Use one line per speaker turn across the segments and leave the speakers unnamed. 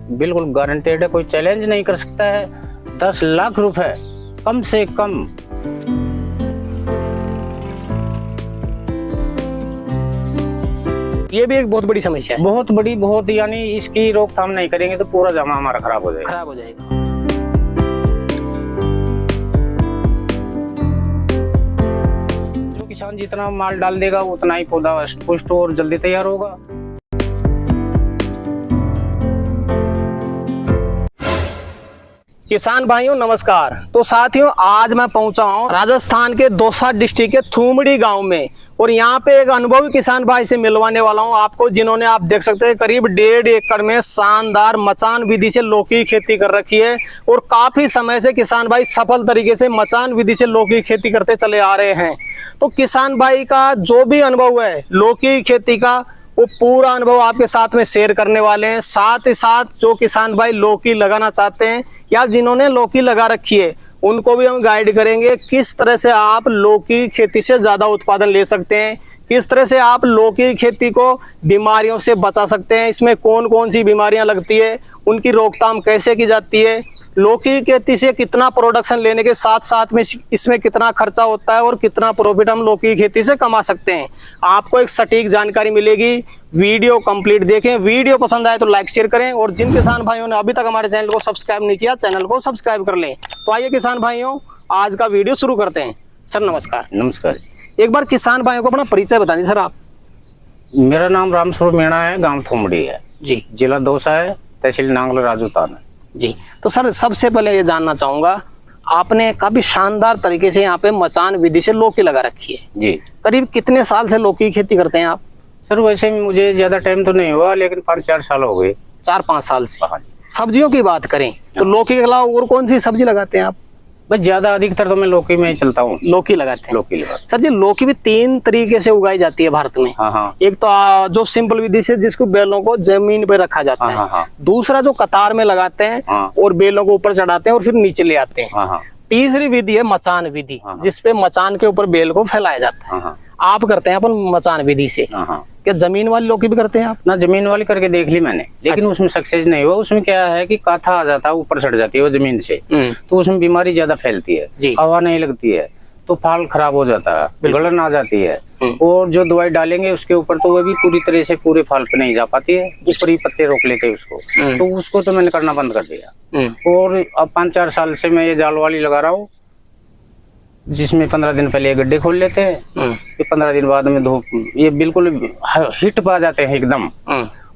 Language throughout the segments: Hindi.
बिल्कुल गारंटेड है, कोई चैलेंज नहीं कर सकता है। 10 लाख रुपए कम से कम।
ये भी एक बहुत बड़ी समस्या है।
बहुत बड़ी, बहुत, यानी इसकी रोकथाम नहीं करेंगे तो पूरा जमा हमारा खराब हो जाएगा।
खराब हो जाएगा।
जो किसान जितना माल डाल देगा उतना ही पौधा पुष्ट और जल्दी तैयार होगा।
किसान भाइयों नमस्कार। तो साथियों, आज मैं पहुंचा हूं राजस्थान के दौसा डिस्ट्रिक्ट के थूमड़ी गांव में, और यहाँ पे एक अनुभवी किसान भाई से मिलवाने वाला हूँ आपको, जिन्होंने आप देख सकते हैं करीब 1.5 एकड़ में शानदार मचान विधि से लौकी की खेती कर रखी है। और काफी समय से किसान भाई सफल तरीके से मचान विधि से लौकी की खेती करते चले आ रहे हैं। तो किसान भाई का जो भी अनुभव है लौकी की खेती का, वो पूरा अनुभव आपके साथ में शेयर करने वाले हैं। साथ ही साथ जो किसान भाई लौकी लगाना चाहते हैं या जिन्होंने लौकी लगा रखी है, उनको भी हम गाइड करेंगे किस तरह से आप लौकी की खेती से ज्यादा उत्पादन ले सकते हैं, किस तरह से आप लौकी की खेती को बीमारियों से बचा सकते हैं, इसमें कौन कौन सी बीमारियां लगती है, उनकी रोकथाम कैसे की जाती है, लौकी की खेती से कितना प्रोडक्शन लेने के साथ साथ में इसमें कितना खर्चा होता है और कितना प्रॉफिट हम लौकी की खेती से कमा सकते हैं। आपको एक सटीक जानकारी मिलेगी। वीडियो कंप्लीट देखें, वीडियो पसंद आए तो लाइक शेयर करें, और जिन किसान भाइयों ने अभी तक हमारे चैनल को सब्सक्राइब नहीं किया, चैनल को सब्सक्राइब कर लें। तो आइए किसान भाइयों, आज का वीडियो शुरू करते हैं। सर नमस्कार।
नमस्कार।
एक बार किसान भाइयों को अपना परिचय बता दें सर आप।
मेरा नाम रामस्वरूप मीणा है, गांव थूमड़ी है
जी,
जिला दौसा है, तहसील नांगल राजूतान है
जी। तो सर सबसे पहले ये जानना चाहूंगा, आपने काफी शानदार तरीके से यहाँ पे मचान विधि से लौकी लगा रखी है
जी।
करीब कितने साल से लौकी की खेती करते हैं आप?
सर वैसे मुझे ज्यादा टाइम तो नहीं हुआ, लेकिन 5-4 साल हो गए।
4-5 साल से।
हाँ जी।
सब्जियों की बात करें तो लौकी के अलावा और कौन सी सब्जी लगाते हैं आप?
बस ज्यादा अधिकतर तो मैं लौकी में ही चलता हूँ।
लौकी लगाते हैं।
लौकी लगा।
सर जी, लौकी भी 3 तरीके से उगाई जाती है भारत में।
हाँ हाँ।
एक तो जो सिंपल विधि से जिसको बेलों को जमीन पे रखा जाता है।
हाँ हाँ।
दूसरा जो कतार में लगाते हैं।
हाँ।
और बेलों को ऊपर चढ़ाते हैं और फिर नीचे ले आते हैं।
हाँ हाँ।
तीसरी विधि है मचान विधि,
हाँ।
जिसपे मचान के ऊपर बेल को फैलाया जाता है।
हाँ हाँ।
आप करते हैं अपन मचान विधि से।
हाँ हाँ।
क्या जमीन वाली लौकी भी करते हैं आप?
ना, जमीन वाली करके देख ली मैंने, लेकिन
अच्छा।
उसमें सक्सेस नहीं हुआ। उसमें क्या है कि काथा आ जाता है, ऊपर चढ़ जाती है वो जमीन से, तो उसमें बीमारी ज्यादा फैलती है, हवा नहीं लगती है, तो फाल खराब हो जाता है, गलन आ जाती है। और जो दवाई डालेंगे उसके ऊपर तो वो भी पूरी तरह से पूरे फाल पे नहीं जा पाती है, ऊपर ही पत्ते रोक लेते हैं उसको। तो उसको तो मैंने करना बंद कर दिया। और अब 5-4 साल से मैं ये जाल वाली लगा रहा हूँ, जिसमें 15 दिन पहले ये गड्ढे खोल लेते हैं, फिर 15 दिन बाद में धूप, ये बिल्कुल हिट पा जाते हैं एकदम।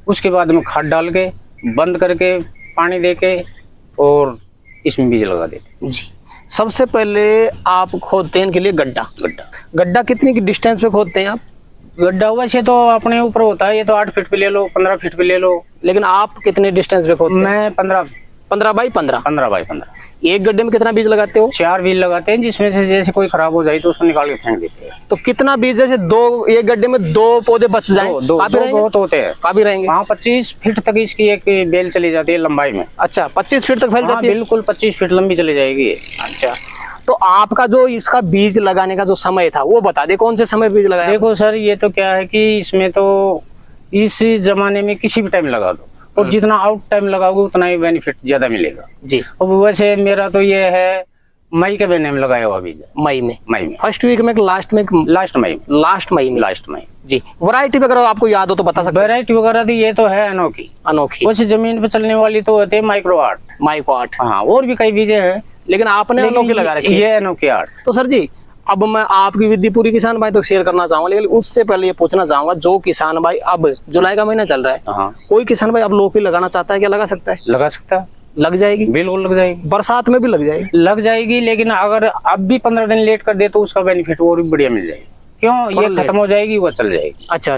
उसके बाद में खाद डाल के बंद करके पानी दे के और इसमें बीज लगा देते
जी। सबसे पहले आप खोदते हैं इनके लिए गड्ढा। गड्ढा कितनी की डिस्टेंस पे खोदते हैं आप?
गड्ढा वैसे तो अपने ऊपर होता है, ये तो 8 फीट पे ले लो, 15 फीट पे ले लो,
लेकिन आप कितने डिस्टेंस पे खोदते हैं?
मैं 15
बाई 15।
15 बाई 15।
एक गड्ढे में कितना बीज लगाते हो?
4 बीज लगाते हैं, जिसमें से जैसे कोई खराब हो जाए तो उसको निकाल के फेंक देते हैं।
तो कितना बीज, जैसे एक गड्ढे में 2 पौधे बच जाए?
दो बहुत होते हैं,
काफी रहेंगे।
वहाँ 25 फीट तक इसकी एक बेल चली जाती है लंबाई में।
अच्छा, 25 फीट तक फैल जाती है?
बिल्कुल 25 फीट लंबी चली जाएगी।
अच्छा, तो आपका जो इसका बीज लगाने का जो समय था वो बता दे, कौन से समय बीज लगाया?
देखो सर, ये तो क्या है कि इसमें तो इस जमाने में किसी भी टाइम लगा दो, और जितना आउट टाइम लगाओगे उतना ही बेनिफिट ज्यादा मिलेगा
जी।
अब वैसे मेरा तो ये है मई के महीने में लगाया हुआ बीज।
मई में फर्स्ट वीक में, लास्ट में? लास्ट मई जी। वैरायटी वगैरह आपको याद हो तो बता सकते?
वैरायटी वगैरह तो ये तो है अनोखी। वैसे जमीन पे चलने वाली तो होते हैं माइक्रो आर्ट। हाँ, और भी कई बीजें हैं,
लेकिन आपने अनोखी लगा रखी है।
ये अनोखी आर्ट।
तो सर जी, अब मैं आपकी विधि पूरी किसान भाई तो शेयर करना चाहूंगा, लेकिन उससे पहले ये पूछना चाहूंगा, जो किसान भाई अब जुलाई का महीना चल रहा है,
हाँ,
कोई किसान भाई अब लौकी लगाना चाहता है, क्या लगा सकता है?
लगा सकता है।
लग जाएगी?
बिल्कुल लग जाएगी।
बरसात में भी लग जाएगी?
लेकिन अगर अब भी 15 दिन लेट कर दे तो उसका बेनिफिट और भी बढ़िया मिल जाएगा। क्यों? ये खत्म हो जाएगी, वो चल जाएगी।
अच्छा।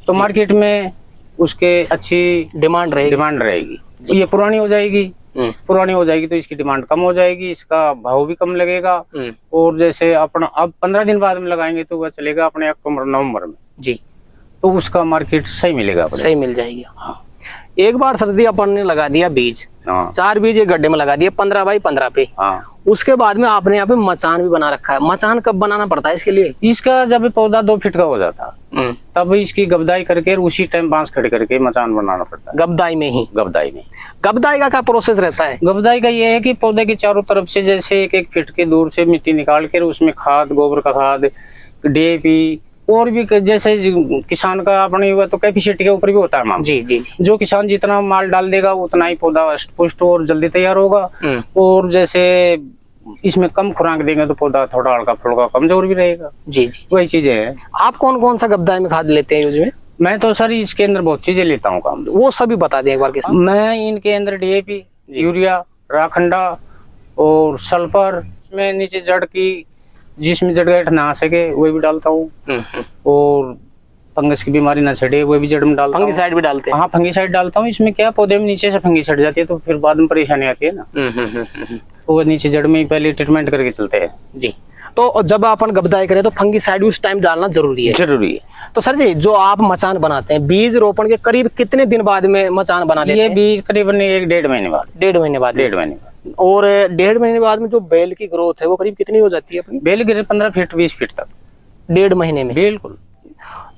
तो मार्केट में उसके अच्छी डिमांड रहेगी। ये पुरानी हो जाएगी तो इसकी डिमांड कम हो जाएगी, इसका भाव भी कम लगेगा। और जैसे अपना अब 15 दिन बाद में लगाएंगे तो वह चलेगा अपने अक्टूबर नवंबर में जी, तो उसका मार्केट सही मिलेगा,
सही मिल जाएगी। हाँ। एक बार सर्दी अपन ने लगा दिया बीज,
हाँ।
4 बीज एक गड्ढे में लगा दिए 15 बाई 15 पे।
हाँ।
उसके बाद में आपने यहाँ पे मचान भी बना रखा है। मचान कब बनाना पड़ता है इसके लिए?
इसका जब पौधा 2 फीट का हो जाता तब इसकी गबदाई करके उसी टाइम बांस खड़े करके मचान बनाना पड़ता है।
गबदाई में ही?
गबदाई में।
गबदाई का क्या प्रोसेस रहता है?
गबदाई का ये है कि पौधे के चारों तरफ से जैसे 1-1 फीट के दूर से मिट्टी निकाल कर उसमें खाद, गोबर का खाद, डीएपी और भी जैसे किसान का अपने हुआ तो कैपेसिटी के ऊपर भी होता है माम।
जी जी।
जो किसान जितना माल डाल देगा उतना ही पौधा पुष्ट और जल्दी तैयार होगा। और जैसे इसमें कम खुराक देंगे तो पौधा थोड़ा हल्का फुल्का कमजोर भी रहेगा।
जी जी,
वही चीजें हैं।
आप कौन कौन सा गबदाई में खाद लेते हैं यूज में?
मैं तो सर इसके अंदर बहुत चीजें लेता हूँ काम।
वो सभी बता दें एक बार किसान।
मैं इनके अंदर डीएपी, यूरिया, राखंडा और सल्फर में नीचे जड़ की जिसमें जड़ गांठ ना आ सके वो भी डालता हूँ। और फंगस की बीमारी ना छड़े वो भी जड़ में डालता हूँ।
फंगीसाइड भी डालते हैं?
हाँ, फंगीसाइड डालता हूँ। इसमें क्या पौधे में नीचे से फंगीसाइड जाती है तो फिर बाद में परेशानी आती है ना। तो वो नीचे जड़ में ही पहले ट्रीटमेंट करके चलते हैं।
जी। तो जब अपन गबदाई करें तो फंगीसाइड उस टाइम डालना जरूरी है?
जरूरी है।
तो सर जी, जो आप मचान बनाते हैं, बीज रोपण के करीब कितने दिन बाद में मचान बना लेते हैं?
ये बीज करीबन 1-1.5 महीने बाद।
1.5 महीने बाद?
1.5 महीने बाद।
और 1.5 महीने बाद में जो बेल की ग्रोथ है वो करीब कितनी हो जाती है अपनी?
बेल गिरे 15 फीट 20 फीट तक
1.5 महीने में?
बिल्कुल।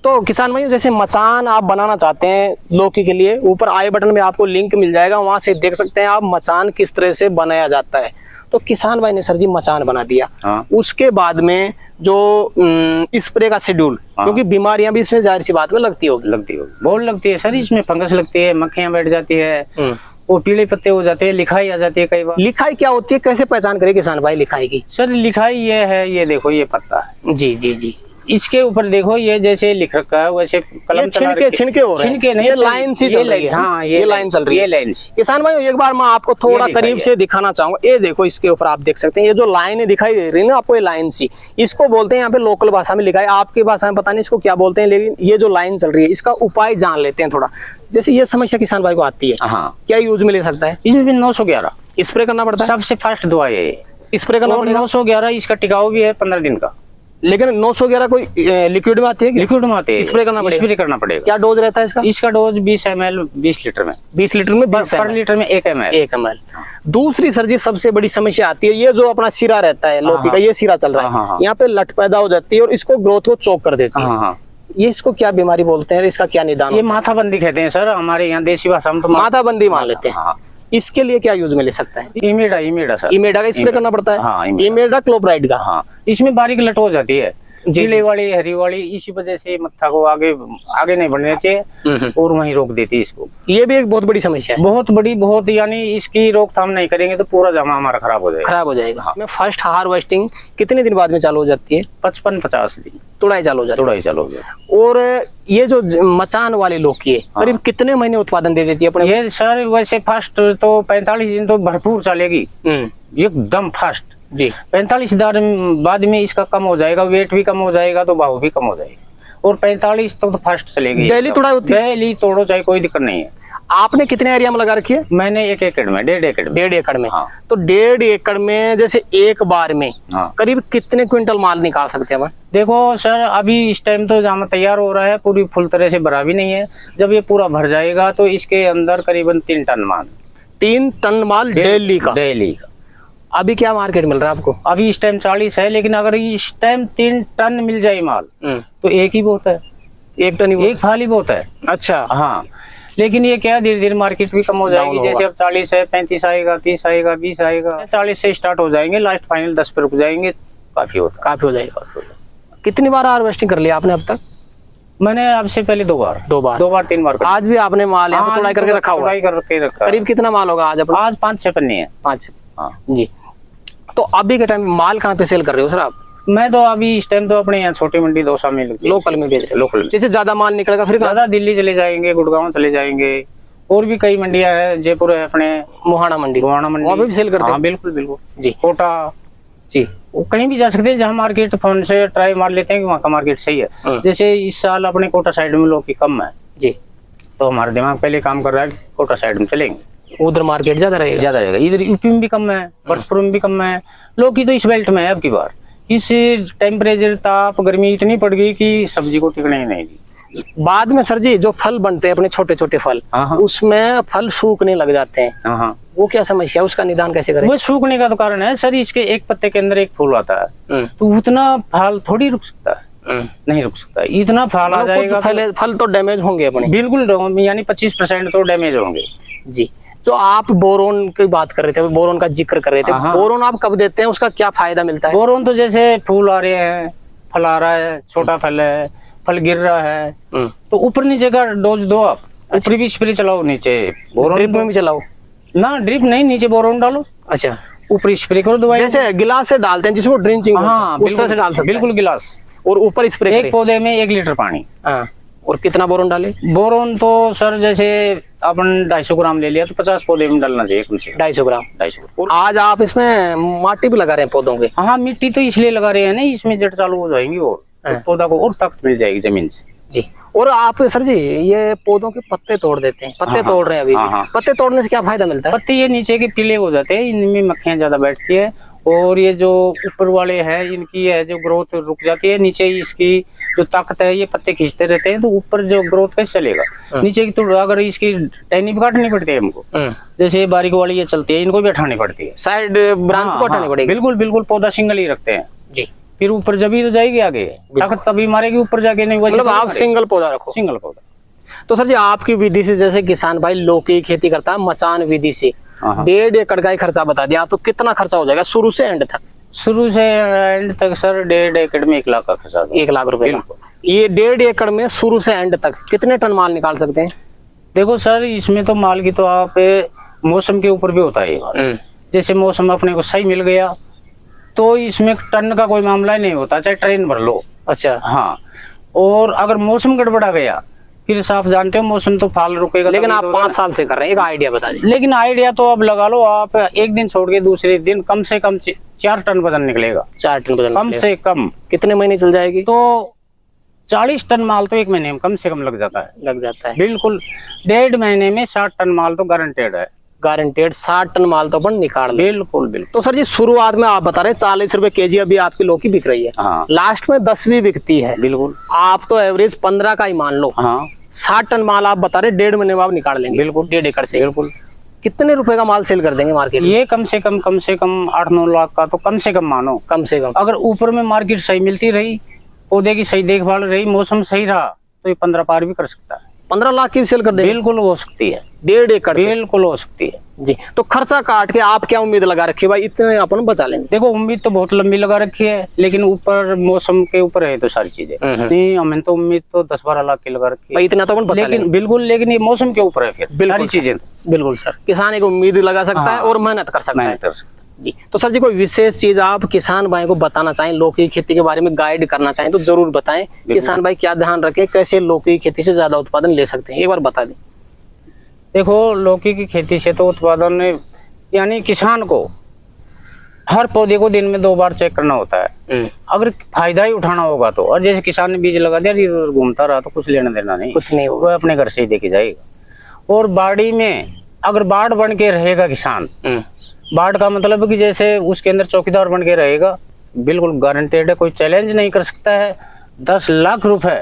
तो किसान भाई, जैसे मचान आप बनाना चाहते हैं लौकी के लिए, ऊपर आई बटन में आपको लिंक मिल जाएगा, वहां से देख सकते हैं आप मचान किस तरह से बनाया जाता है। तो किसान भाई ने सर जी मचान बना दिया।
हाँ।
उसके बाद में जो स्प्रे का शेड्यूल,
हाँ।
क्योंकि बीमारियां भी इसमें जाहिर सी बात में लगती होगी।
बहुत लगती है सर। इसमें फंगस लगती है, मक्खियां बैठ जाती है, वो पीले पत्ते हो जाते हैं, लिखाई आ जाती है कई बार।
लिखाई क्या होती है, कैसे पहचान करे किसान भाई लिखाई की?
सर लिखाई ये है, ये देखो ये पत्ता है।
जी जी जी।
इसके ऊपर देखो ये जैसे लिख रखा है वैसे कलम
छिनके हो रहे हैं।
छिनके नहीं,
ये लाइन सी चल रही है।
हाँ,
ये लाइन चल रही है।
ये लाइन।
किसान भाई एक बार मैं आपको थोड़ा करीब से दिखाना चाहूंगा। ये देखो, इसके ऊपर आप देख सकते हैं ये जो लाइन दिखाई दे रही है ना आपको, ये लाइन सी, इसको बोलते हैं यहाँ पे लोकल भाषा में लिखा है, आपकी भाषा में पता नहीं इसको क्या बोलते हैं, लेकिन ये जो लाइन चल रही है इसका उपाय जान लेते हैं थोड़ा। जैसे ये समस्या किसान भाई को आती है,
हाँ,
क्या यूज में ले सकता है?
इसमें भी 911
स्प्रे करना पड़ता है?
सबसे फास्ट दवा है ये,
स्प्रे करना पड़ेगा।
911 इसका टिकाऊ भी है 15 दिन का।
लेकिन 911 कोई लिक्विड में आती है?
लिक्विड में आते हैं।
स्प्रे करना पड़ेगा। क्या डोज रहता है इसका?
इसका डोज 20 ml 20 लीटर में।
20 लीटर में 20
पर लीटर में 1 ml।
1 ml। दूसरी सर जी सबसे बड़ी समस्या आती है, ये जो अपना सिरा रहता है लौकी का, ये सिरा चल रहा है, यहाँ पे लट पैदा हो जाती है और इसको ग्रोथ को चोक कर देती है। ये इसको क्या बीमारी बोलते हैं, इसका क्या निदान?
ये माथाबंदी कहते हैं सर, हमारे यहाँ देसी भाषा में तो
माथाबंदी मान लेते हैं। इसके लिए क्या यूज में ले सकता है?
इमेडा सर।
इमेडा का स्प्रे करना पड़ता है?
हाँ,
इमेडा क्लोराइड का।
हाँ, इसमें बारीक लट हो जाती है, गीले वाली हरी वाली, इसी वजह से मत्था को आगे नहीं बढ़ने देती है और वहीं रोक देती है इसको।
ये भी एक बहुत बड़ी समस्या है।
बहुत बड़ी, बहुत, यानी इसकी रोकथाम नहीं करेंगे तो पूरा जमा हमारा खराब हो जाएगा।
हाँ। में फर्स्ट हार्वेस्टिंग कितने दिन बाद में चालू हो जाती है?
55-50 दिन
तुड़ाई चालू हो जाती है। और ये जो मचान वाली लौकी है करीब कितने महीने उत्पादन दे देती है अपने?
ये सर वैसे फास्ट तो 45 दिन तो भरपूर चलेगी, एकदम फास्ट जी। 45 दिन बाद में इसका कम हो जाएगा, वेट भी कम हो जाएगा तो भाव भी कम हो जाएगा, और 45 तो फास्ट चलेगी।
डेली तोड़ा होती है?
डेली तोड़ो चाहे, कोई दिक्कत नहीं है।
आपने कितने एरिया में लगा रखी है?
मैंने 1 एकड़ में, 1.5 एकड़ में।
हाँ। तो 1.5 एकड़ में जैसे एक बार में करीब कितने क्विंटल माल निकाल सकते हैं?
देखो सर, अभी इस टाइम तो जामा तैयार हो रहा है, पूरी फुल तरह से भरा भी नहीं है। जब ये पूरा भर जाएगा तो इसके अंदर करीबन 3 टन माल।
3 टन माल डेली का?
डेली का।
अभी क्या मार्केट मिल रहा है आपको?
अभी इस टाइम 40 है, लेकिन अगर इस टाइम 3 टन मिल जाए माल तो एक ही बहुत है,
1 टन ही,
1 फाल ही बहुत है।
अच्छा।
हाँ, लेकिन ये क्या धीरे धीरे मार्केट भी कम हो जाएगी। जैसे अब 40 है, 35 आएगा, 30 आएगा, 20 आएगा, 40 से स्टार्ट हो जाएंगे, लास्ट फाइनल 10 पे रुक जाएंगे। काफी हो जाएगा।
कितनी बार हार्वेस्टिंग कर लिया आपने अब तक?
मैंने आपसे पहले 2 बार 3 बार।
आज भी आपने माल यहाँ पे तोड़ाई करके रखा हुआ है? करीब कितना माल होगा आज अपना?
आज 5-6 पन्ने है।
5। जी। तो अभी के टाइम माल कहाँ पे सेल कर रहे हो सर आप?
मैं तो अभी इस टाइम तो अपने यहाँ छोटी मंडी दौसा में
लोकल में बेच रहे।
लोकल में
जैसे ज्यादा माल निकलेगा फिर
ज्यादा दिल्ली चले जाएंगे, गुड़गांव चले जाएंगे, और भी कई मंडियां है, जयपुर है अपने,
मोहाना मंडी वहाँ पे भी सेल करते हैं?
बिल्कुल जी। कोटा जी, वो कहीं भी जा सकते हैं जहाँ मार्केट फोन से ट्राई मार लेते हैं कि वहाँ का मार्केट सही है। जैसे इस साल अपने कोटा साइड में लौकी कम है जी, तो हमारा दिमाग पहले काम कर रहा है कोटा साइड में चलेंगे,
उधर मार्केट ज्यादा रहेगा।
इधर यूपी में भी कम है, भरतपुर में भी कम है। लौकी तो इस बेल्ट में है। अब की बार इस टेम्परेचर, ताप, गर्मी इतनी पड़ गई कि सब्जी को टिकने ही नहीं दी।
बाद में सर जी जो फल बनते हैं अपने छोटे छोटे फल,
हाँ।
उसमें फल सूखने लग जाते हैं,
हाँ,
वो क्या समस्या है, उसका निदान कैसे करें?
वो सूखने का तो कारण है सर, इसके एक पत्ते के अंदर एक फूल आता है, तो उतना फल थोड़ी रुक सकता है, नहीं रुक सकता, इतना फल आ जाएगा।
फल तो डैमेज होंगे अपने,
बिल्कुल, यानी 25% तो डैमेज होंगे
जी। जो आप बोरोन की बात कर रहे थे, बोरोन का जिक्र कर रहे थे, बोरोन आप कब देते हैं, उसका क्या फायदा मिलता है?
बोरोन तो जैसे फूल आ रहे हैं, फल आ रहा है, छोटा फल है, फल गिर रहा है, तो ऊपर नीचे का डोज दो आप, ऊपर भी स्प्रे चलाओ, नीचे बोरोन
ड्रिप में भी चलाओ
ना, ड्रिप नहीं, नीचे बोरोन डालो,
अच्छा
ऊपर स्प्रे करो दवाई,
जैसे गिलास से डालते हैं जिसको ड्रिंचिंग,
हाँ
उस तरह से डाल सकते हैं,
बिल्कुल गिलास,
और ऊपर स्प्रे
एक पौधे में 1 लीटर पानी।
हाँ, और कितना बोरोन डाले?
बोरोन तो सर जैसे अपन 250 ग्राम ले लिया तो 50 पौधे में डालना चाहिए,
250 ग्राम।
250।
और आज आप इसमें माटी भी लगा रहे हैं पौधों के?
हाँ, मिट्टी तो इसलिए लगा रहे हैं ना, इसमें जड़ चालू हो जाएंगी और तो पौधा को और ताकत मिल जाएगी जमीन से
जी। और आप सर जी ये पौधों के पत्ते तोड़ देते हैं, पत्ते तोड़ रहे हैं अभी, पत्ते तोड़ने से क्या फायदा मिलता है?
पत्ते ये नीचे के पीले हो जाते हैं, इनमें मक्खियां ज्यादा बैठती है, और ये जो ऊपर वाले हैं इनकी है जो ग्रोथ रुक जाती है, नीचे इसकी जो ताकत है ये पत्ते खींचते रहते हैं, तो ऊपर जो ग्रोथ कैसे चलेगा नीचे की, तो अगर इसकी टहनी भी काटनी पड़ती है हमको, जैसे ये बारीक वाली ये चलती है, इनको भी हटानी पड़ती है,
साइड ब्रांच को हटानी पड़ेगी।
बिल्कुल बिल्कुल, पौधा सिंगल ही रखते हैं
जी,
फिर ऊपर जब ही तो जाएगी आगे, ताकत तभी मारेगी ऊपर जाके, नहीं वैसे
मतलब आप सिंगल पौधा रखो,
सिंगल पौधा।
तो सर जी आपकी विधि से, जैसे किसान भाई लौकी की खेती करता है मचान विधि से, 1.5 एकड़ का ही खर्चा बता दिया आप, तो कितना खर्चा हो जाएगा शुरू से एंड तक?
शुरू से एंड तक सर 1.5 एकड़ में 1 लाख का खर्चा,
1 लाख रुपए। ये 1.5 एकड़ में शुरू से एंड तक कितने टन माल निकाल सकते हैं?
देखो सर, इसमें तो माल की तो आप मौसम के ऊपर भी होता है, जैसे मौसम अपने को सही मिल गया तो इसमें टन का कोई मामला ही नहीं होता, चाहे ट्रेन भर लो।
अच्छा,
हाँ, और अगर मौसम गड़बड़ा गया फिर साफ जानते हो मौसम तो फाल रुकेगा।
लेकिन आप 5 साल से कर रहे हैं, एक आइडिया बता दीजिए।
लेकिन आइडिया तो अब लगा लो आप, एक दिन छोड़ के दूसरे दिन कम से कम 4 टन वजन निकलेगा,
4 टन वजन
कम से कम।
कितने महीने चल जाएगी?
तो 40 टन माल तो 1 महीने में कम से कम लग जाता है, बिल्कुल। 1.5 महीने में 60 टन माल तो गारंटेड है,
गारंटेड 60 टन माल तो अपन निकाल,
बिल्कुल बिल्कुल।
तो सर जी शुरुआत में आप बता रहे 40 रुपए केजी अभी आपकी लौकी बिक रही है,
हाँ।
लास्ट में 10 भी बिकती है,
बिल्कुल।
आप तो एवरेज 15 का ही मान लो,
हाँ।
60 टन माल आप बता रहे 1.5 महीने में आप निकाल लेंगे,
बिल्कुल,
1.5 एकड़ से,
बिल्कुल।
कितने रुपए का माल सेल कर देंगे मार्केट में?
ये कम से कम 8-9 लाख का तो कम से कम मानो,
कम से कम।
अगर ऊपर में मार्केट सही मिलती रही, पौधे की सही देखभाल रही, मौसम सही रहा, तो ये 15 पार भी कर सकता है।
15 लाख की भी सेल कर देंगे?
बिल्कुल हो सकती है,
1.5 एकड़,
बिल्कुल हो सकती है
जी। तो खर्चा काट के आप क्या उम्मीद लगा रखी है भाई इतने अपन बचा लेंगे?
देखो, उम्मीद तो बहुत लंबी लगा रखी है, लेकिन ऊपर मौसम के ऊपर है तो सारी चीजें नहीं, हमें तो उम्मीद तो 10-12 लाख की लगा रखी है,
इतना तो अपन बचा लेंगे।
बिल्कुल, लेकिन ये मौसम के ऊपर है फिर सारी चीजें।
बिल्कुल सर, किसान एक उम्मीद लगा सकता है और मेहनत कर सकता है जी। तो सर जी कोई विशेष चीज आप किसान भाई को बताना चाहें, लौकी की खेती के बारे में गाइड करना चाहें तो जरूर बताएं। किसान भाई क्या ध्यान रखें, कैसे लौकी की खेती से ज्यादा उत्पादन ले सकते हैं, एक बार बता दें।
देखो, लौकी की खेती से तो उत्पादन, यानी किसान को हर पौधे को दिन में 2 बार चेक करना होता है, अगर फायदा ही उठाना होगा तो। और जैसे किसान ने बीज लगा दिया, इधर घूमता रहा तो कुछ लेना देना नहीं,
कुछ नहीं होगा,
वो अपने घर से ही देके जाएगा। और बाड़ी में अगर बाढ़ बन के रहेगा किसान, बाढ़ का मतलब है कि जैसे उसके अंदर चौकीदार बन के रहेगा, बिल्कुल गारंटेड है, कोई चैलेंज नहीं कर सकता है। 10 लाख रुपए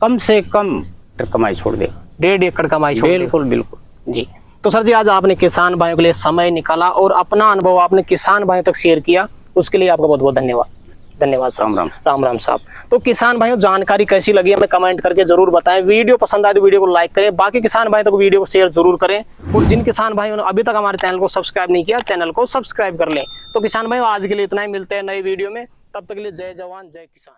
कम से कम कमाई छोड़ देगा,
1.5 एकड़ कमाई छोड़ देगा।
बिल्कुल बिल्कुल जी।
तो सर जी आज आपने किसान भाइयों के लिए समय निकाला और अपना अनुभव आपने किसान भाइयों तक शेयर किया, उसके लिए आपका बहुत बहुत धन्यवाद। धन्यवाद साहब। राम राम साहब। तो किसान भाइयों जानकारी कैसी लगी हमें कमेंट करके जरूर बताएं। वीडियो पसंद आए तो वीडियो को लाइक करें, बाकी किसान भाई तक वीडियो को शेयर जरूर करें, और जिन किसान भाइयों ने अभी तक हमारे चैनल को सब्सक्राइब नहीं किया, चैनल को सब्सक्राइब कर लें। तो किसान भाइयों आज के लिए इतना ही, मिलते हैं नई वीडियो में, तब तक के लिए जय जवान जय किसान।